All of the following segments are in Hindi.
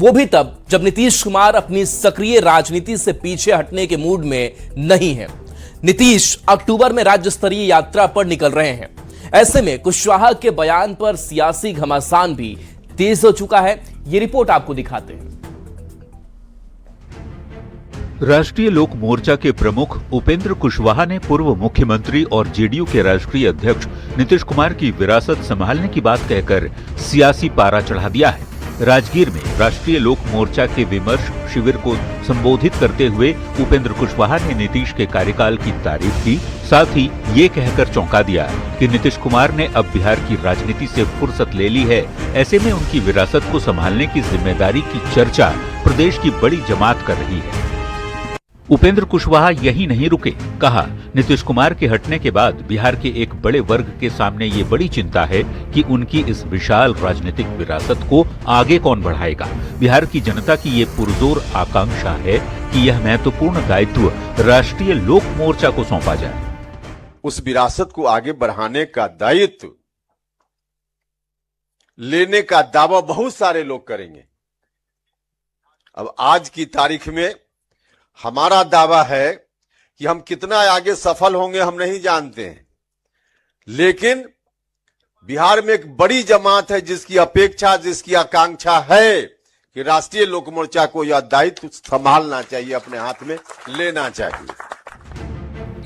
वो भी तब जब नीतीश कुमार अपनी सक्रिय राजनीति से पीछे हटने के मूड में नहीं है। नीतीश अक्टूबर में राज्य स्तरीय यात्रा पर निकल रहे हैं। ऐसे में कुशवाहा के बयान पर सियासी घमासान भी तेज हो चुका है। ये रिपोर्ट आपको दिखाते हैं। राष्ट्रीय लोक मोर्चा के प्रमुख उपेंद्र कुशवाहा ने पूर्व मुख्यमंत्री और जेडीयू के राष्ट्रीय अध्यक्ष नीतीश कुमार की विरासत संभालने की बात कहकर सियासी पारा चढ़ा दिया है। राजगीर में राष्ट्रीय लोक मोर्चा के विमर्श शिविर को संबोधित करते हुए उपेंद्र कुशवाहा ने नीतीश के कार्यकाल की तारीफ की। साथ ही ये कहकर चौंका दिया कि नीतीश कुमार ने अब बिहार की राजनीति से फुर्सत ले ली है। ऐसे में उनकी विरासत को संभालने की जिम्मेदारी की चर्चा प्रदेश की बड़ी जमात कर रही है। उपेंद्र कुशवाहा यही नहीं रुके, कहा नीतीश कुमार के हटने के बाद बिहार के एक बड़े वर्ग के सामने ये बड़ी चिंता है कि उनकी इस विशाल राजनीतिक विरासत को आगे कौन बढ़ाएगा। बिहार की जनता की ये पुरजोर आकांक्षा है कि यह महत्वपूर्ण दायित्व राष्ट्रीय लोक मोर्चा को सौंपा जाए। उस विरासत को आगे बढ़ाने का दायित्व लेने का दावा बहुत सारे लोग करेंगे। अब आज की तारीख में हमारा दावा है कि हम कितना आगे सफल होंगे हम नहीं जानते हैं, लेकिन बिहार में एक बड़ी जमात है जिसकी अपेक्षा, जिसकी आकांक्षा है कि राष्ट्रीय लोक मोर्चा को यह दायित्व संभालना चाहिए, अपने हाथ में लेना चाहिए।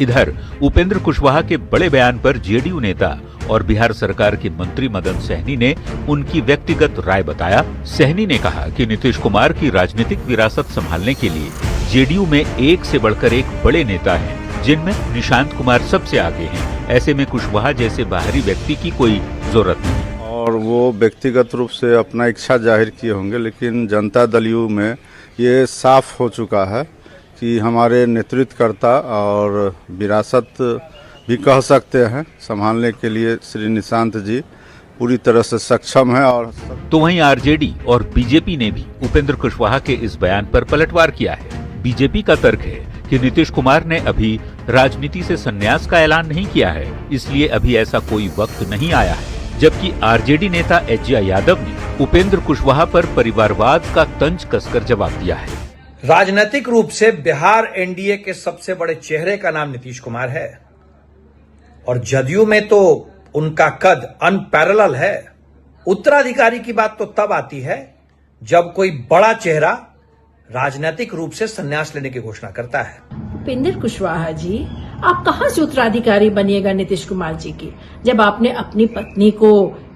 इधर उपेंद्र कुशवाहा के बड़े बयान पर जेडीयू नेता और बिहार सरकार के मंत्री मदन सहनी ने उनकी व्यक्तिगत राय बताया। सहनी ने कहा कि नीतीश कुमार की राजनीतिक विरासत संभालने के लिए जेडीयू में एक से बढ़कर एक बड़े नेता हैं, जिनमें निशांत कुमार सबसे आगे हैं। ऐसे में कुशवाहा जैसे बाहरी व्यक्ति की कोई जरूरत नहीं। और वो व्यक्तिगत रूप से अपना इच्छा जाहिर किए होंगे, लेकिन जनता दल यू में ये साफ हो चुका है कि हमारे नेतृत्वकर्ता और विरासत भी कह सकते हैं संभालने के लिए श्री निशांत जी पूरी तरह से सक्षम है। और तो वहीं आरजेडी और बीजेपी ने भी उपेंद्र कुशवाहा के इस बयान पर पलटवार किया है। बीजेपी का तर्क है कि नीतीश कुमार ने अभी राजनीति से संन्यास का ऐलान नहीं किया है, इसलिए अभी ऐसा कोई वक्त नहीं आया है। जबकि आरजेडी नेता एच.जे. यादव ने उपेंद्र कुशवाहा पर परिवारवाद का तंज कसकर जवाब दिया है। राजनीतिक रूप से बिहार एनडीए के सबसे बड़े चेहरे का नाम नीतीश कुमार है और जदयू में तो उनका कद अनपैरेलल है। उत्तराधिकारी की बात तो तब आती है जब कोई बड़ा चेहरा राजनीतिक रूप से संन्यास लेने की घोषणा करता है। उपेंद्र कुशवाहा जी, आप कहां से उत्तराधिकारी बनिएगा नीतीश कुमार जी की, जब आपने अपनी पत्नी को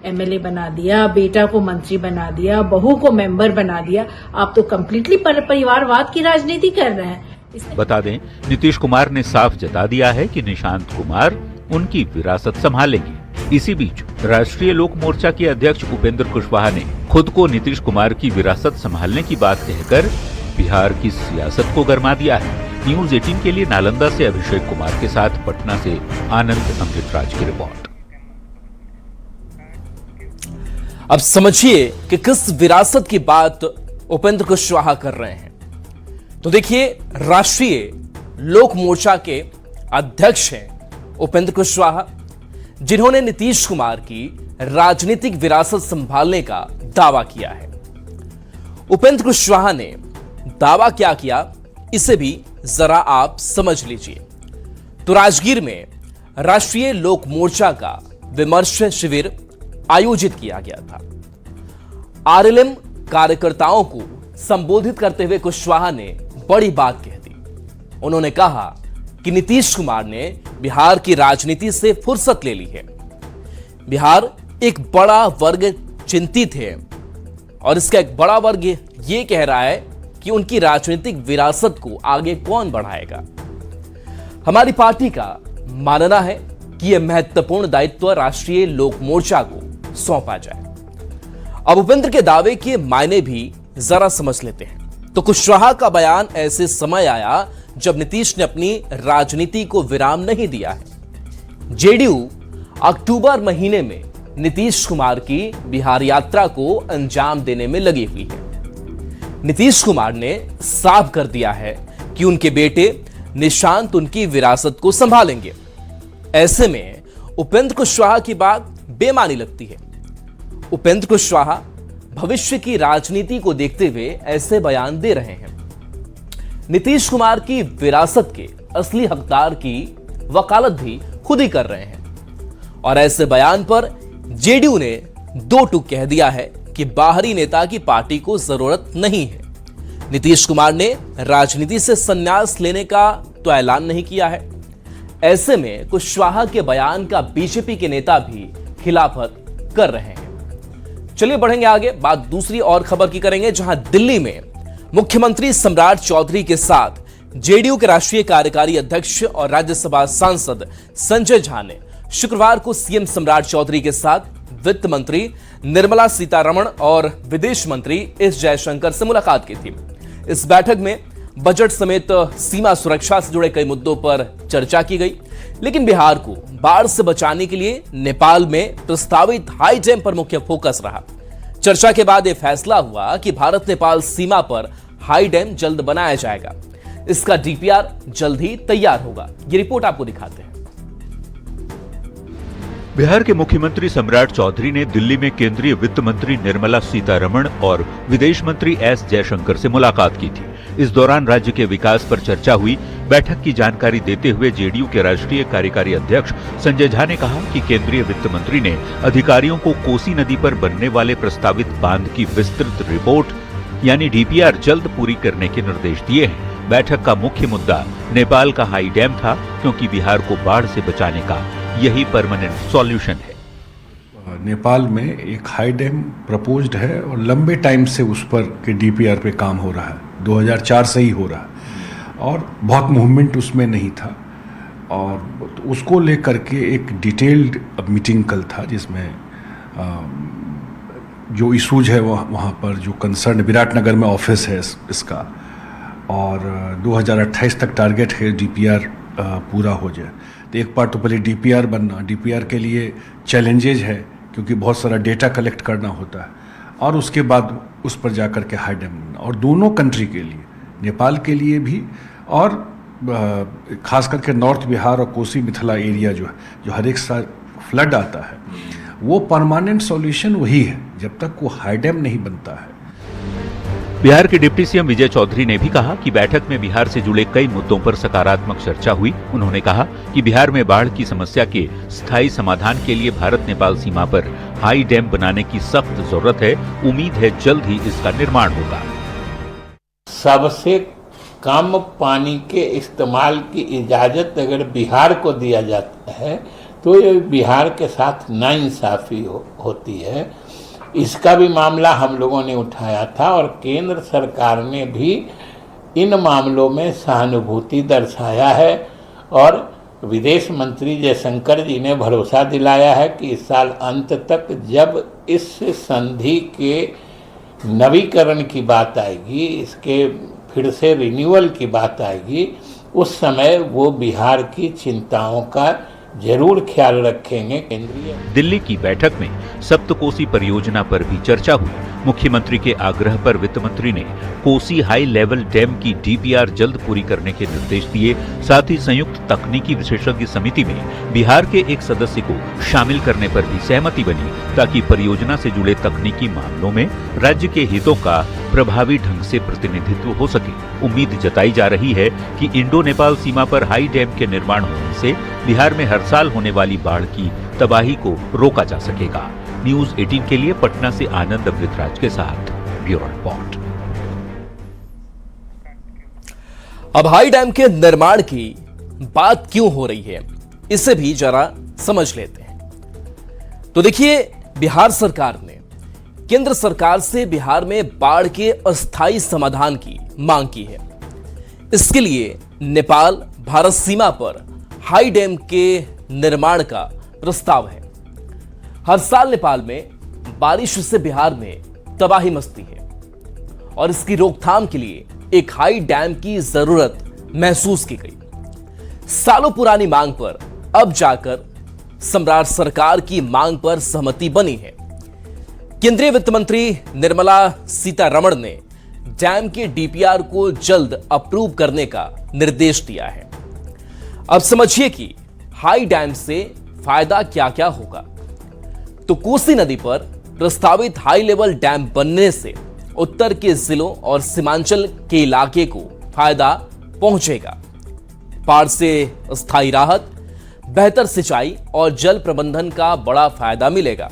एमएलए बना दिया, बेटा को मंत्री बना दिया, बहू को मेंबर बना दिया। आप तो कम्प्लीटली परिवारवाद की राजनीति कर रहे हैं। बता दें, नीतीश कुमार ने साफ जता दिया है कि निशांत कुमार उनकी विरासत संभालेंगे। इसी बीच राष्ट्रीय लोक मोर्चा के अध्यक्ष उपेंद्र कुशवाहा ने खुद को नीतीश कुमार की विरासत संभालने की बात कहकर बिहार की सियासत को गरमा दिया है। न्यूज 18 के लिए नालंदा से अभिषेक कुमार के साथ पटना से आनंद अमृतराज की रिपोर्ट। अब समझिए कि किस विरासत की बात उपेंद्र कुशवाहा कर रहे हैं। तो देखिए, राष्ट्रीय लोक मोर्चा के अध्यक्ष हैं उपेंद्र कुशवाहा, जिन्होंने नीतीश कुमार की राजनीतिक विरासत संभालने का दावा किया है। उपेंद्र कुशवाहा ने दावा क्या किया, इसे भी जरा आप समझ लीजिए। तो राजगीर में राष्ट्रीय लोक मोर्चा का विमर्श शिविर आयोजित किया गया था। आरएलएम कार्यकर्ताओं को संबोधित करते हुए कुशवाहा ने बड़ी बात कह दी। उन्होंने कहा कि नीतीश कुमार ने बिहार की राजनीति से फुर्सत ले ली है। बिहार एक बड़ा वर्ग चिंतित है और इसका एक बड़ा वर्ग ये कह रहा है कि उनकी राजनीतिक विरासत को आगे कौन बढ़ाएगा। हमारी पार्टी का मानना है कि यह महत्वपूर्ण दायित्व राष्ट्रीय लोक मोर्चा को सौंपा जाए। अब उपेंद्र के दावे के मायने भी जरा समझ लेते हैं। तो कुशवाहा का बयान ऐसे समय आया जब नीतीश ने अपनी राजनीति को विराम नहीं दिया है। जेडीयू अक्टूबर महीने में नीतीश कुमार की बिहार यात्रा को अंजाम देने में लगी हुई है। नीतीश कुमार ने साफ कर दिया है कि उनके बेटे निशांत उनकी विरासत को संभालेंगे। ऐसे में उपेंद्र कुशवाहा की बात बेमानी लगती है। उपेंद्र कुशवाहा भविष्य की राजनीति को देखते हुए ऐसे बयान दे रहे हैं। नीतीश कुमार की विरासत के असली हकदार की वकालत भी खुद ही कर रहे हैं और ऐसे बयान पर जेडीयू ने दो टूक कह दिया है कि बाहरी नेता की पार्टी को जरूरत नहीं है। नीतीश कुमार ने राजनीति से संन्यास लेने का तो ऐलान नहीं किया है। ऐसे में कुशवाहा के बयान का बीजेपी के नेता भी खिलाफत कर रहे हैं। चलिए बढ़ेंगे आगे, बात दूसरी और खबर की करेंगे, जहां दिल्ली में मुख्यमंत्री सम्राट चौधरी के साथ जेडीयू के राष्ट्रीय कार्यकारी अध्यक्ष और राज्यसभा सांसद संजय झा ने शुक्रवार को सीएम सम्राट चौधरी के साथ वित्त मंत्री निर्मला सीतारमण और विदेश मंत्री एस जयशंकर से मुलाकात की थी। इस बैठक में बजट समेत सीमा सुरक्षा से जुड़े कई मुद्दों पर चर्चा की गई, लेकिन बिहार को बाढ़ से बचाने के लिए नेपाल में प्रस्तावित हाई डैम पर मुख्य फोकस रहा। चर्चा के बाद यह फैसला हुआ कि भारत नेपाल सीमा पर हाई डैम जल्द बनाया जाएगा। इसका डीपीआर जल्द ही तैयार होगा। ये रिपोर्ट आपको दिखाते हैं। बिहार के मुख्यमंत्री सम्राट चौधरी ने दिल्ली में केंद्रीय वित्त मंत्री निर्मला सीतारमण और विदेश मंत्री एस जयशंकर से मुलाकात की थी। इस दौरान राज्य के विकास पर चर्चा हुई। बैठक की जानकारी देते हुए जेडीयू के राष्ट्रीय कार्यकारी अध्यक्ष संजय झा ने कहा कि केंद्रीय वित्त मंत्री ने अधिकारियों को कोसी नदी पर बनने वाले प्रस्तावित बांध की विस्तृत रिपोर्ट यानी डीपीआर जल्द पूरी करने के निर्देश दिए हैं। बैठक का मुख्य मुद्दा नेपाल का हाई डैम था, क्योंकि बिहार को बाढ़ से बचाने का यही परमानेंट सॉल्यूशन है। नेपाल में एक हाई डैम प्रपोज्ड है और लंबे टाइम से उस पर के डीपीआर पे काम हो रहा है, 2004 से ही हो रहा है और बहुत मूवमेंट उसमें नहीं था और उसको लेकर के एक डिटेल्ड मीटिंग कल था, जिसमें जो इशूज है वहाँ पर जो कंसर्न, विराटनगर में ऑफिस है इसका और 2028 तक टारगेट है डीपीआर पूरा हो जाए। तो एक पार्ट तो पहले डीपीआर बनना, डीपीआर के लिए चैलेंजेज है क्योंकि बहुत सारा डेटा कलेक्ट करना होता है और उसके बाद उस पर जाकर के हाई डैम बनना, और दोनों कंट्री के लिए, नेपाल के लिए भी और खास करके नॉर्थ बिहार और कोसी मिथिला एरिया जो है, जो हर एक साल फ्लड आता है, वो परमानेंट सॉल्यूशन वही है जब तक वो हाई डैम नहीं बनता है। बिहार के डिप्टी सीएम विजय चौधरी ने भी कहा कि बैठक में बिहार से जुड़े कई मुद्दों पर सकारात्मक चर्चा हुई। उन्होंने कहा कि बिहार में बाढ़ की समस्या के स्थायी समाधान के लिए भारत नेपाल सीमा पर हाई डैम बनाने की सख्त जरूरत है। उम्मीद है जल्द ही इसका निर्माण होगा। सबसे कम पानी के इस्तेमाल की इजाजत अगर बिहार को दिया जाता है तो ये बिहार के साथ नाइंसाफी होती है। इसका भी मामला हम लोगों ने उठाया था और केंद्र सरकार ने भी इन मामलों में सहानुभूति दर्शाया है और विदेश मंत्री जयशंकर जी ने भरोसा दिलाया है कि इस साल अंत तक जब इस संधि के नवीकरण की बात आएगी, इसके फिर से रिन्यूअल की बात आएगी, उस समय वो बिहार की चिंताओं का जरूर ख्याल रखेंगे। केंद्रीय दिल्ली की बैठक में सप्तकोसी परियोजना पर भी चर्चा हुई। मुख्यमंत्री के आग्रह पर वित्त मंत्री ने कोसी हाई लेवल डैम की डीपीआर जल्द पूरी करने के निर्देश दिए। साथ ही संयुक्त तकनीकी विशेषज्ञ समिति में बिहार के एक सदस्य को शामिल करने पर भी सहमति बनी, ताकि परियोजना से जुड़े तकनीकी मामलों में राज्य के हितों का प्रभावी ढंग से प्रतिनिधित्व हो सके। उम्मीद जताई जा रही है कि इंडो नेपाल सीमा पर हाई डैम के निर्माण होने से बिहार में हर साल होने वाली बाढ़ की तबाही को रोका जा सकेगा। न्यूज 18 के लिए पटना से आनंद अमृतराज के साथ ब्यूरो रिपोर्ट। अब हाई डैम के निर्माण की बात क्यों हो रही है, इसे भी जरा समझ लेते हैं। तो देखिए, बिहार सरकार ने केंद्र सरकार से बिहार में बाढ़ के अस्थायी समाधान की मांग की है। इसके लिए नेपाल भारत सीमा पर हाई डैम के निर्माण का प्रस्ताव है। हर साल नेपाल में बारिश से बिहार में तबाही मचती है और इसकी रोकथाम के लिए एक हाई डैम की जरूरत महसूस की गई। सालों पुरानी मांग पर अब जाकर सम्राट सरकार की मांग पर सहमति बनी है। केंद्रीय वित्त मंत्री निर्मला सीतारमण ने डैम के डीपीआर को जल्द अप्रूव करने का निर्देश दिया है। अब समझिए कि हाई डैम से फायदा क्या क्या होगा। तो कोसी नदी पर प्रस्तावित हाई लेवल डैम बनने से उत्तर के जिलों और सीमांचल के इलाके को फायदा पहुंचेगा। बाढ़ से स्थायी राहत, बेहतर सिंचाई और जल प्रबंधन का बड़ा फायदा मिलेगा।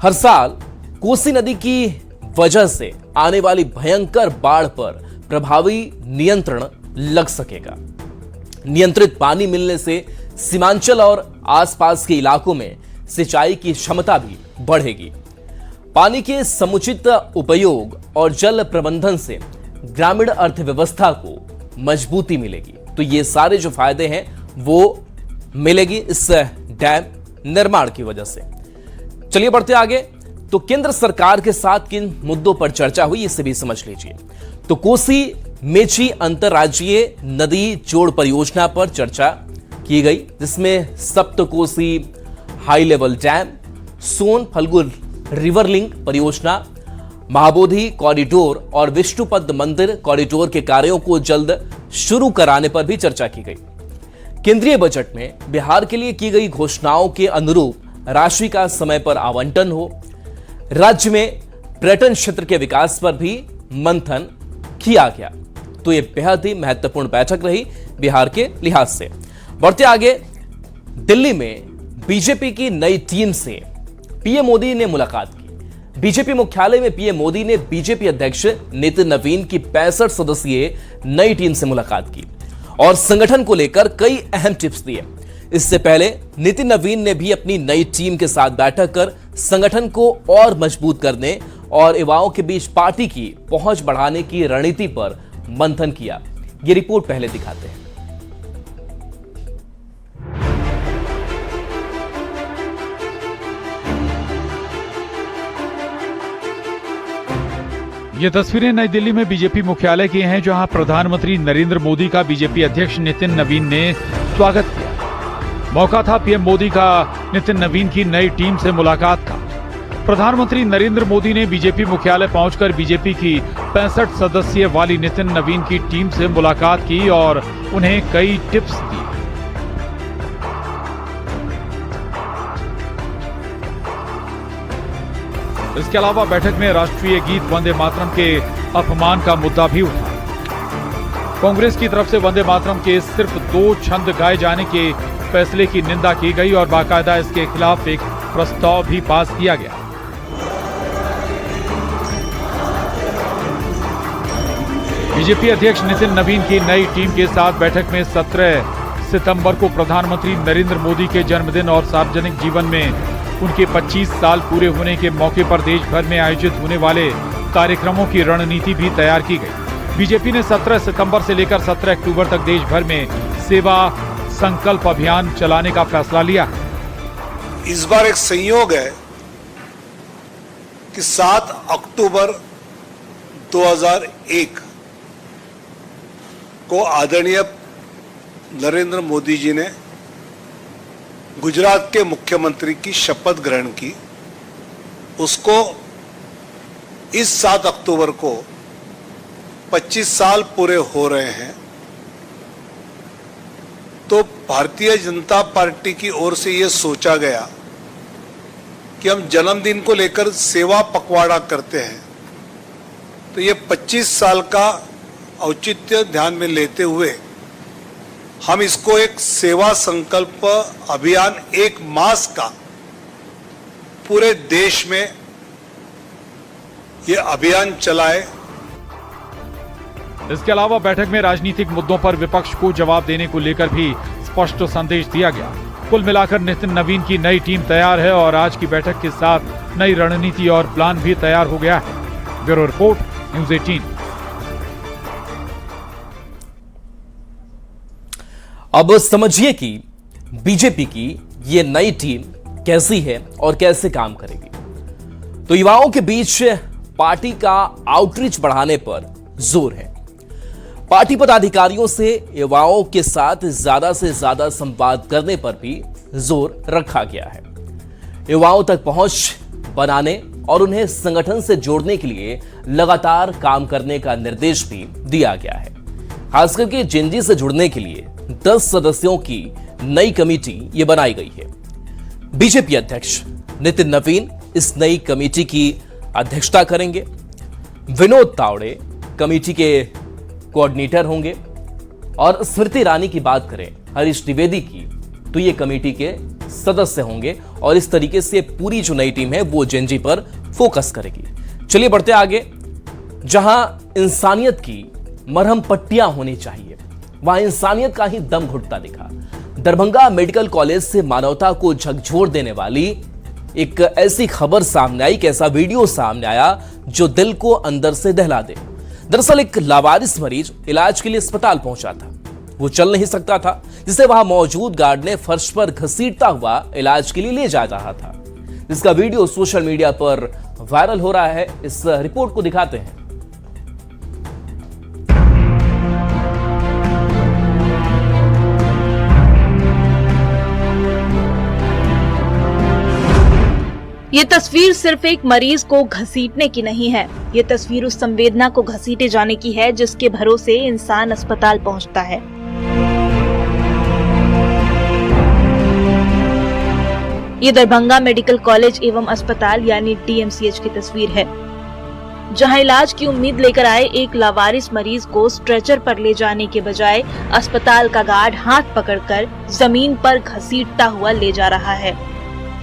हर साल कोसी नदी की वजह से आने वाली भयंकर बाढ़ पर प्रभावी नियंत्रण लग सकेगा। नियंत्रित पानी मिलने से सीमांचल और आसपास के इलाकों में सिंचाई की क्षमता भी बढ़ेगी। पानी के समुचित उपयोग और जल प्रबंधन से ग्रामीण अर्थव्यवस्था को मजबूती मिलेगी। तो ये सारे जो फायदे हैं वो मिलेगी इस डैम निर्माण की वजह से। चलिए बढ़ते आगे। तो केंद्र सरकार के साथ किन मुद्दों पर चर्चा हुई इसे भी समझ लीजिए। तो कोसी मेची अंतरराज्यीय नदी जोड़ परियोजना पर चर्चा की गई, जिसमें सप्तकोसी हाई लेवल डैम, सोन फल्गु रिवर लिंक परियोजना, महाबोधि कॉरिडोर और विष्णुपद मंदिर कॉरिडोर के कार्यों को जल्द शुरू कराने पर भी चर्चा की गई। केंद्रीय बजट में बिहार के लिए की गई घोषणाओं के अनुरूप राशि का समय पर आवंटन हो। राज्य में पर्यटन क्षेत्र के विकास पर भी मंथन किया गया। तो यह बेहद ही महत्वपूर्ण बैठक रही बिहार के लिहाज से। बढ़ते आगे, दिल्ली में बीजेपी की नई टीम से पीएम मोदी ने मुलाकात की। बीजेपी मुख्यालय में पीएम मोदी ने बीजेपी अध्यक्ष नितिन नवीन की 65 सदस्यीय नई टीम से मुलाकात की और संगठन को लेकर कई अहम टिप्स दिए। इससे पहले नितिन नवीन ने भी अपनी नई टीम के साथ बैठक कर संगठन को और मजबूत करने और युवाओं के बीच पार्टी की पहुंच बढ़ाने की रणनीति पर मंथन किया। ये रिपोर्ट पहले दिखाते हैं। ये तस्वीरें नई दिल्ली में बीजेपी मुख्यालय की हैं, जहां प्रधानमंत्री नरेंद्र मोदी का बीजेपी अध्यक्ष नितिन नवीन ने स्वागत किया। मौका था पीएम मोदी का नितिन नवीन की नई टीम से मुलाकात का। प्रधानमंत्री नरेंद्र मोदी ने बीजेपी मुख्यालय पहुंचकर बीजेपी की 65 सदस्यीय वाली नितिन नवीन की टीम से मुलाकात की और उन्हें कई टिप्स दी। इसके अलावा बैठक में राष्ट्रीय गीत वंदे मातरम के अपमान का मुद्दा भी उठा। कांग्रेस की तरफ से वंदे मातरम के सिर्फ 2 छंद गाए जाने के फैसले की निंदा की गई और बाकायदा इसके खिलाफ एक प्रस्ताव भी पास किया गया। बीजेपी अध्यक्ष नितिन नवीन की नई टीम के साथ बैठक में 17 सितंबर को प्रधानमंत्री नरेंद्र मोदी के जन्मदिन और सार्वजनिक जीवन में उनके 25 साल पूरे होने के मौके पर देश भर में आयोजित होने वाले कार्यक्रमों की रणनीति भी तैयार की गई। बीजेपी ने 17 सितंबर से लेकर 17 अक्टूबर तक देश भर में सेवा संकल्प अभियान चलाने का फैसला लिया। इस बार एक संयोग है कि 7 अक्टूबर 2001 को आदरणीय नरेंद्र मोदी जी ने गुजरात के मुख्यमंत्री की शपथ ग्रहण की। उसको इस 7 अक्टूबर को 25 साल पूरे हो रहे हैं। तो भारतीय जनता पार्टी की ओर से यह सोचा गया कि हम जन्मदिन को लेकर सेवा पखवाड़ा करते हैं, तो ये 25 साल का औचित्य ध्यान में लेते हुए हम इसको एक सेवा संकल्प अभियान 1 मास का पूरे देश में ये अभियान चलाए। इसके अलावा बैठक में राजनीतिक मुद्दों पर विपक्ष को जवाब देने को लेकर भी स्पष्ट संदेश दिया गया। कुल मिलाकर नितिन नवीन की नई टीम तैयार है और आज की बैठक के साथ नई रणनीति और प्लान भी तैयार हो गया है। Bureau report, news 18। अब समझिए कि बीजेपी की ये नई टीम कैसी है और कैसे काम करेगी। तो युवाओं के बीच पार्टी का आउटरीच बढ़ाने पर जोर है। पार्टी पदाधिकारियों से युवाओं के साथ ज्यादा से ज्यादा संवाद करने पर भी जोर रखा गया है। युवाओं तक पहुंच बनाने और उन्हें संगठन से जोड़ने के लिए लगातार काम करने का निर्देश भी दिया गया है। खासकर के जेनजी से जुड़ने के लिए 10 सदस्यों की नई कमेटी ये बनाई गई है। बीजेपी अध्यक्ष नितिन नवीन इस नई कमेटी की अध्यक्षता करेंगे। विनोद तावड़े कमेटी के कोऑर्डिनेटर होंगे और स्मृति ईरानी की बात करें, हरीश द्विवेदी की, तो ये कमेटी के सदस्य होंगे और इस तरीके से पूरी जो नई टीम है वो जेएनजी पर फोकस करेगी। चलिए बढ़ते आगे। जहां इंसानियत की मरहम पट्टियां होनी चाहिए, वहां इंसानियत का ही दम घुटता दिखा। दरभंगा मेडिकल कॉलेज से मानवता को झकझोर देने वाली एक ऐसी खबर सामने आई, एक ऐसा वीडियो सामने आया जो दिल को अंदर से दहला दे। दरअसल एक लावारिस मरीज इलाज के लिए अस्पताल पहुंचा था। वो चल नहीं सकता था, जिसे वहां मौजूद गार्ड ने फर्श पर घसीटता हुआ इलाज के लिए ले जा रहा था, जिसका वीडियो सोशल मीडिया पर वायरल हो रहा है। इस रिपोर्ट को दिखाते हैं। ये तस्वीर सिर्फ एक मरीज को घसीटने की नहीं है, ये तस्वीर उस संवेदना को घसीटे जाने की है जिसके भरोसे इंसान अस्पताल पहुंचता है। ये दरभंगा मेडिकल कॉलेज एवं अस्पताल यानी डीएमसीएच की तस्वीर है, जहां इलाज की उम्मीद लेकर आए एक लावारिस मरीज को स्ट्रेचर पर ले जाने के बजाय अस्पताल का गार्ड हाथ पकड़कर जमीन पर घसीटता हुआ ले जा रहा है।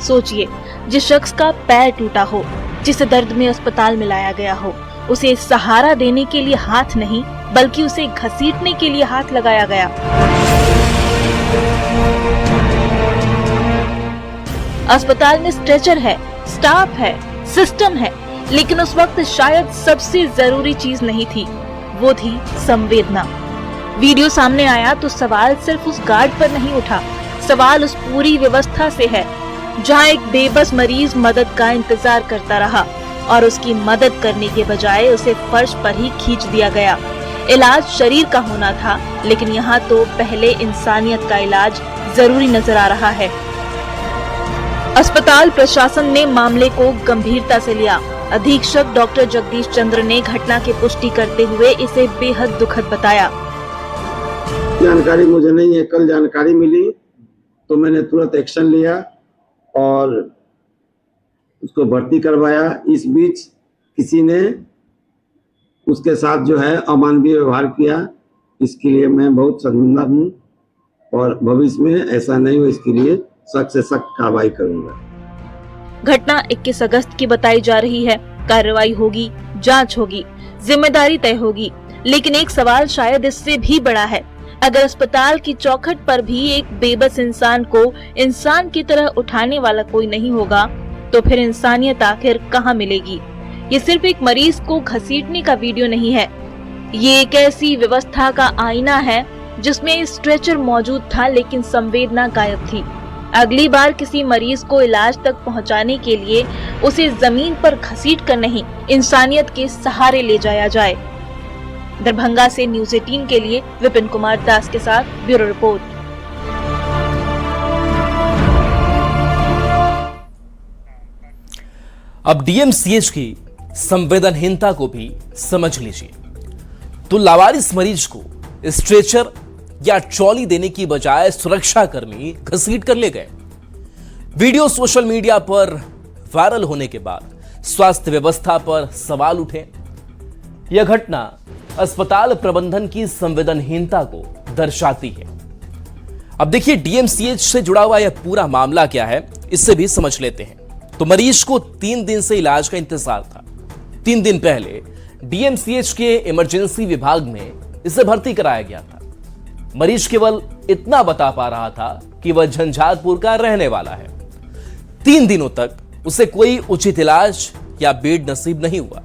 सोचिए, जिस शख्स का पैर टूटा हो, जिसे दर्द में अस्पताल में लाया गया हो, उसे सहारा देने के लिए हाथ नहीं बल्कि उसे घसीटने के लिए हाथ लगाया गया। अस्पताल में स्ट्रेचर है, स्टाफ है, सिस्टम है, लेकिन उस वक्त शायद सबसे जरूरी चीज नहीं थी, वो थी संवेदना। वीडियो सामने आया तो सवाल सिर्फ उस गार्ड पर नहीं उठा, सवाल उस पूरी व्यवस्था से है, जहां एक बेबस मरीज मदद का इंतजार करता रहा और उसकी मदद करने के बजाय उसे फर्श पर ही खींच दिया गया। इलाज शरीर का होना था, लेकिन यहाँ तो पहले इंसानियत का इलाज जरूरी नजर आ रहा है। अस्पताल प्रशासन ने मामले को गंभीरता से लिया। अधीक्षक डॉक्टर जगदीश चंद्र ने घटना की पुष्टि करते हुए इसे बेहद दुखद बताया। जानकारी मुझे नहीं है, कल जानकारी मिली तो मैंने तुरंत एक्शन लिया और उसको भर्ती करवाया। इस बीच किसी ने उसके साथ जो है अमानवीय व्यवहार किया, इसके लिए मैं बहुत शर्मिंदा हूँ और भविष्य में ऐसा नहीं हो इसके लिए सख्त से सख्त कार्रवाई करूंगा। घटना 21 अगस्त की बताई जा रही है। कार्रवाई होगी, जांच होगी, जिम्मेदारी तय होगी, लेकिन एक सवाल शायद इससे भी बड़ा है। अगर अस्पताल की चौखट पर भी एक बेबस इंसान को इंसान की तरह उठाने वाला कोई नहीं होगा, तो फिर इंसानियत आखिर कहाँ मिलेगी? ये सिर्फ एक मरीज को घसीटने का वीडियो नहीं है, ये एक ऐसी व्यवस्था का आईना है जिसमें स्ट्रेचर मौजूद था लेकिन संवेदना गायब थी। अगली बार किसी मरीज को इलाज तक पहुंचाने के लिए उसे जमीन पर घसीट कर नहीं, इंसानियत के सहारे ले जाया जाए। दरभंगा से न्यूज़ 18 के लिए विपिन कुमार दास के साथ ब्यूरो रिपोर्ट। अब डीएमसीएच की संवेदनहीनता को भी समझ लीजिए। तो लावारिस मरीज को स्ट्रेचर या ट्रॉली देने की बजाय सुरक्षाकर्मी घसीट कर ले गए। वीडियो सोशल मीडिया पर वायरल होने के बाद स्वास्थ्य व्यवस्था पर सवाल उठे। यह घटना अस्पताल प्रबंधन की संवेदनहीनता को दर्शाती है। अब देखिए, डीएमसीएच से जुड़ा हुआ यह पूरा मामला क्या है, इससे भी समझ लेते हैं। तो मरीज को 3 दिन से इलाज का इंतजार था। 3 दिन पहले डीएमसीएच के इमरजेंसी विभाग में इसे भर्ती कराया गया था। मरीज केवल इतना बता पा रहा था कि वह झंझारपुर का रहने वाला है। 3 दिनों तक उसे कोई उचित इलाज या बेड नसीब नहीं हुआ।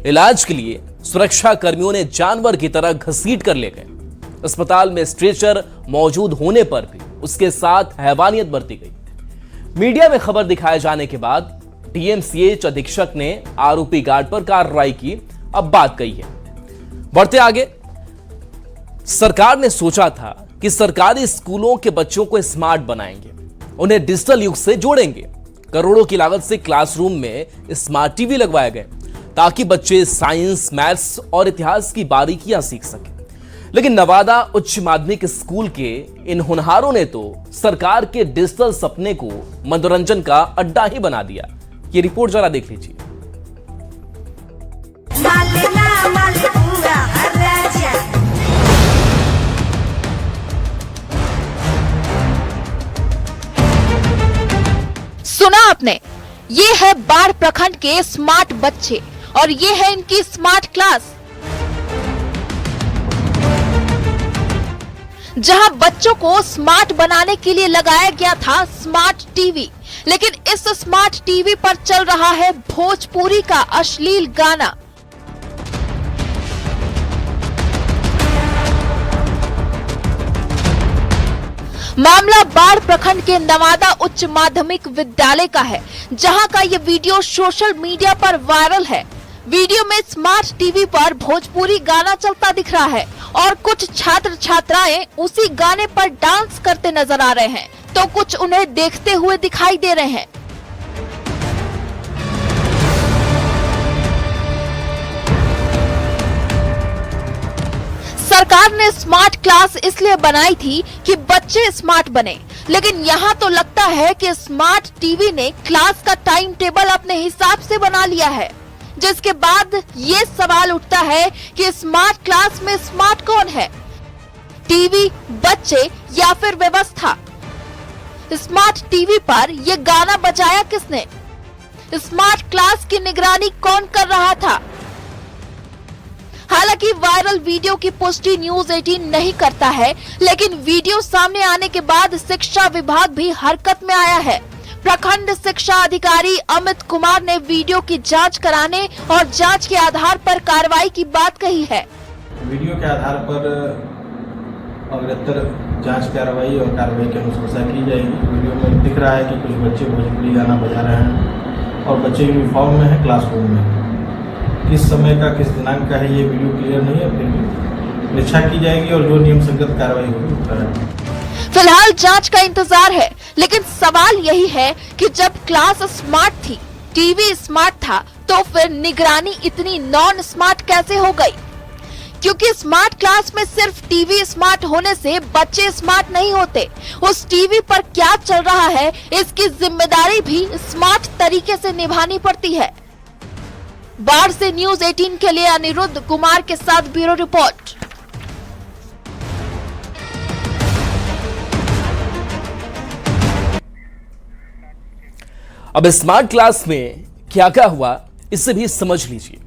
इलाज के लिए सुरक्षा कर्मियों ने जानवर की तरह घसीट कर ले गए। अस्पताल में स्ट्रेचर मौजूद होने पर भी उसके साथ हैवानियत बरती गई। मीडिया में खबर दिखाए जाने के बाद डीएमसीएच अधीक्षक ने आरोपी गार्ड पर कार्रवाई की। अब बात कही है, बढ़ते आगे। सरकार ने सोचा था कि सरकारी स्कूलों के बच्चों को स्मार्ट बनाएंगे, उन्हें डिजिटल युग से जोड़ेंगे। करोड़ों की लागत से क्लासरूम में स्मार्ट टीवी लगवाए गए ताकि बच्चे साइंस, मैथ्स और इतिहास की बारीकियां सीख सकें। लेकिन नवादा उच्च माध्यमिक स्कूल के इन होनहारों ने तो सरकार के डिजिटल सपने को मनोरंजन का अड्डा ही बना दिया। ये रिपोर्ट जरा देख लीजिए। सुना आपने, ये है बाढ़ प्रखंड के स्मार्ट बच्चे और ये है इनकी स्मार्ट क्लास, जहां बच्चों को स्मार्ट बनाने के लिए लगाया गया था स्मार्ट टीवी, लेकिन इस स्मार्ट टीवी पर चल रहा है भोजपुरी का अश्लील गाना। मामला बाढ़ प्रखंड के नवादा उच्च माध्यमिक विद्यालय का है, जहां का ये वीडियो सोशल मीडिया पर वायरल है। वीडियो में स्मार्ट टीवी पर भोजपुरी गाना चलता दिख रहा है और कुछ छात्र छात्राएं उसी गाने पर डांस करते नजर आ रहे हैं, तो कुछ उन्हें देखते हुए दिखाई दे रहे हैं। सरकार ने स्मार्ट क्लास इसलिए बनाई थी कि बच्चे स्मार्ट बने, लेकिन यहाँ तो लगता है कि स्मार्ट टीवी ने क्लास का टाइम टेबल अपने हिसाब से बना लिया है, जिसके बाद ये सवाल उठता है कि स्मार्ट क्लास में स्मार्ट कौन है, टीवी, बच्चे या फिर व्यवस्था? स्मार्ट टीवी पर ये गाना बजाया किसने? स्मार्ट क्लास की निगरानी कौन कर रहा था? हालांकि वायरल वीडियो की पुष्टि न्यूज 18 नहीं करता है, लेकिन वीडियो सामने आने के बाद शिक्षा विभाग भी हरकत में आया है। प्रखंड शिक्षा अधिकारी अमित कुमार ने वीडियो की जांच कराने और जांच के आधार पर कार्रवाई की बात कही है। वीडियो के आधार पर अग्रतर जांच कार्रवाई और कार्रवाई की अनुशंसा की जाएगी। वीडियो में दिख रहा है कि कुछ बच्चे भोजपुरी गाना बजा रहे हैं और बच्चे यूनिफॉर्म में है, क्लासरूम में। किस समय का, किस दिनांक का है ये वीडियो क्लियर नहीं है, फिर परीक्षा की जाएगी और जो नियम संगत कार्रवाई होगी वो करेंगे। फिलहाल जांच का इंतजार है, लेकिन सवाल यही है कि जब क्लास स्मार्ट थी, टीवी स्मार्ट था, तो फिर निगरानी इतनी नॉन स्मार्ट कैसे हो गई? क्योंकि स्मार्ट क्लास में सिर्फ टीवी स्मार्ट होने से बच्चे स्मार्ट नहीं होते। उस टीवी पर क्या चल रहा है, इसकी जिम्मेदारी भी स्मार्ट तरीके से निभानी पड़ती है। बाढ़ से न्यूज 18 के लिए अनिरुद्ध कुमार के साथ ब्यूरो रिपोर्ट। अब स्मार्ट क्लास में क्या क्या हुआ, इससे भी समझ लीजिए।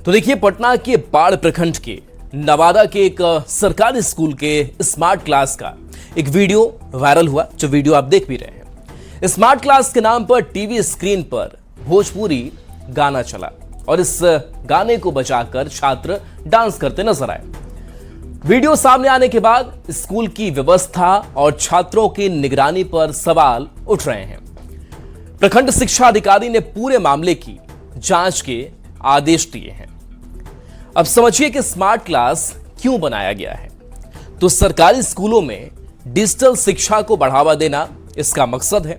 तो देखिए, पटना के बाढ़ प्रखंड के नवादा के एक सरकारी स्कूल के स्मार्ट क्लास का एक वीडियो वायरल हुआ, जो वीडियो आप देख भी रहे हैं। स्मार्ट क्लास के नाम पर टीवी स्क्रीन पर भोजपुरी गाना चला और इस गाने को बजाकर छात्र डांस करते नजर आए। वीडियो सामने आने के बाद स्कूल की व्यवस्था और छात्रों की निगरानी पर सवाल उठ रहे हैं। प्रखंड शिक्षा अधिकारी ने पूरे मामले की जांच के आदेश दिए हैं। अब समझिए कि स्मार्ट क्लास क्यों बनाया गया है। तो सरकारी स्कूलों में डिजिटल शिक्षा को बढ़ावा देना इसका मकसद है।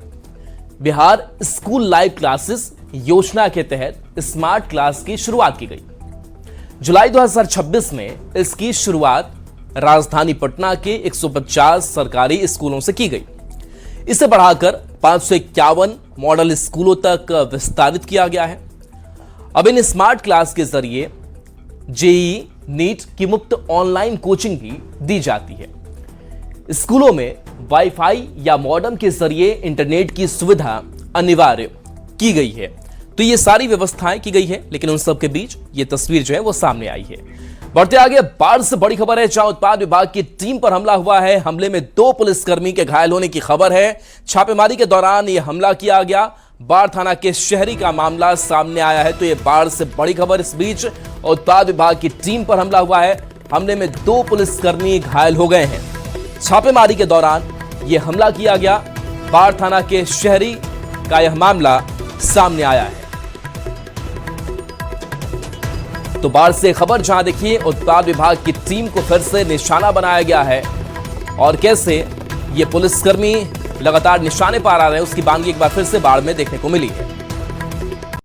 बिहार स्कूल लाइव क्लासेस योजना के तहत स्मार्ट क्लास की शुरुआत की गई। जुलाई 2026 में इसकी शुरुआत राजधानी पटना के 150 सरकारी स्कूलों से की गई। इसे बढ़ाकर 551 मॉडल स्कूलों तक विस्तारित किया गया है। अब इन स्मार्ट क्लास के जरिए जेईई, नीट की मुफ्त ऑनलाइन कोचिंग भी दी जाती है। स्कूलों में वाईफाई या मॉडेम के जरिए इंटरनेट की सुविधा अनिवार्य की गई है। तो ये सारी व्यवस्थाएं की गई है, लेकिन उन सब के बीच ये तस्वीर जो है वो सामने आई है। बढ़ते आगे, बाढ़ से बड़ी खबर है, जहां उत्पाद विभाग की टीम पर हमला हुआ है। हमले में 2 पुलिसकर्मी के घायल होने की खबर है। छापेमारी के दौरान यह हमला किया गया। बाढ़ थाना के शहरी का मामला सामने आया है। तो यह बाढ़ से बड़ी खबर। इस बीच उत्पाद विभाग की टीम पर हमला हुआ है। हमले में 2 पुलिसकर्मी घायल हो गए हैं। छापेमारी के दौरान यह हमला किया गया। बाढ़ थाना के शहरी का यह मामला सामने आया है। तो बाढ़ से खबर जहां देखिए उत्पाद विभाग की टीम को फिर से निशाना बनाया गया है और कैसे ये पुलिसकर्मी लगातार निशाने पर आ रहे हैं, उसकी बानगी एक बार फिर से बाढ़ में देखने को मिली है।